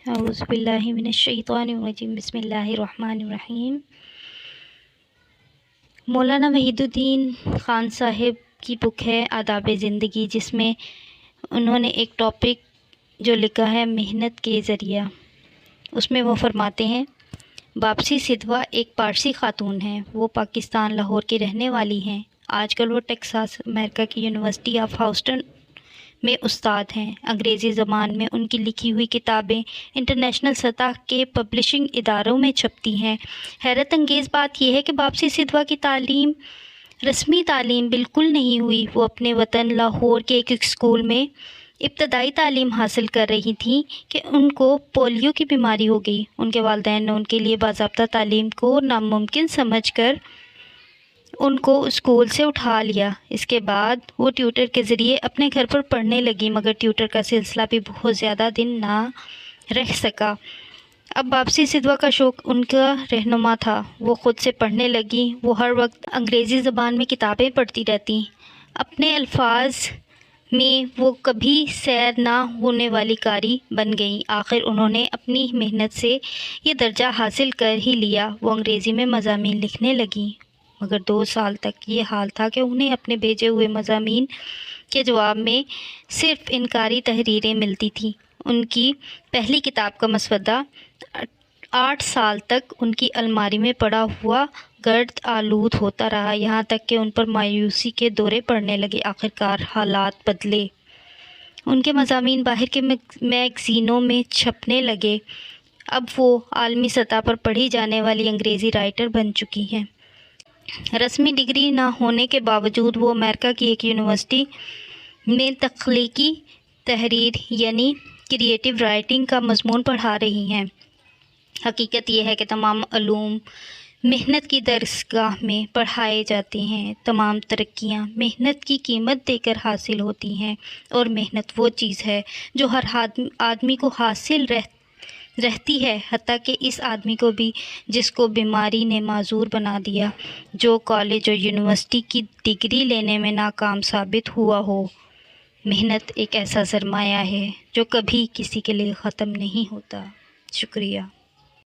اعوذ باللہ من الشیطان الرجیم بسم اللہ الرحمن الرحیم۔ مولانا وحید الدین خان صاحب کی بک ہے آداب زندگی، جس میں انہوں نے ایک ٹاپک جو لکھا ہے محنت کے ذریعہ، اس میں وہ فرماتے ہیں واپسی سدھوا ایک پارسی خاتون ہیں۔ وہ پاکستان لاہور کی رہنے والی ہیں۔ آج کل وہ ٹیکساس امریکہ کی یونیورسٹی آف ہاؤسٹن میں استاد ہیں۔ انگریزی زبان میں ان کی لکھی ہوئی کتابیں انٹرنیشنل سطح کے پبلشنگ اداروں میں چھپتی ہیں۔ حیرت انگیز بات یہ ہے کہ واپسی سدھوا کی تعلیم رسمی تعلیم بالکل نہیں ہوئی۔ وہ اپنے وطن لاہور کے ایک اسکول میں ابتدائی تعلیم حاصل کر رہی تھیں کہ ان کو پولیو کی بیماری ہو گئی۔ ان کے والدین نے ان کے لیے باضابطہ تعلیم کو ناممکن سمجھ کر ان کو اسکول سے اٹھا لیا۔ اس کے بعد وہ ٹیوٹر کے ذریعے اپنے گھر پر پڑھنے لگی، مگر ٹیوٹر کا سلسلہ بھی بہت زیادہ دن نہ رہ سکا۔ اب واپسی سدھوا کا شوق ان کا رہنما تھا۔ وہ خود سے پڑھنے لگی۔ وہ ہر وقت انگریزی زبان میں کتابیں پڑھتی رہتی۔ اپنے الفاظ میں وہ کبھی سیر نہ ہونے والی قاری بن گئیں۔ آخر انہوں نے اپنی محنت سے یہ درجہ حاصل کر ہی لیا۔ وہ انگریزی میں مضامین لکھنے لگیں، مگر 2 سال تک یہ حال تھا کہ انہیں اپنے بھیجے ہوئے مضامین کے جواب میں صرف انکاری تحریریں ملتی تھیں۔ ان کی پہلی کتاب کا مسودہ 8 سال تک ان کی الماری میں پڑا ہوا گرد آلود ہوتا رہا، یہاں تک کہ ان پر مایوسی کے دورے پڑنے لگے۔ آخرکار حالات بدلے۔ ان کے مضامین باہر کے میگزینوں میں چھپنے لگے۔ اب وہ عالمی سطح پر پڑھی جانے والی انگریزی رائٹر بن چکی ہیں۔ رسمی ڈگری نہ ہونے کے باوجود وہ امریکہ کی ایک یونیورسٹی میں تخلیقی تحریر یعنی کریٹیو رائٹنگ کا مضمون پڑھا رہی ہیں۔ حقیقت یہ ہے کہ تمام علوم محنت کی درسگاہ میں پڑھائے جاتے ہیں۔ تمام ترقیاں محنت کی قیمت دے کر حاصل ہوتی ہیں، اور محنت وہ چیز ہے جو ہر آدمی کو حاصل رہتی ہے، حتیٰ کہ اس آدمی کو بھی جس کو بیماری نے معذور بنا دیا، جو کالج اور یونیورسٹی کی ڈگری لینے میں ناکام ثابت ہوا ہو۔ محنت ایک ایسا سرمایہ ہے جو کبھی کسی کے لیے ختم نہیں ہوتا۔ شکریہ۔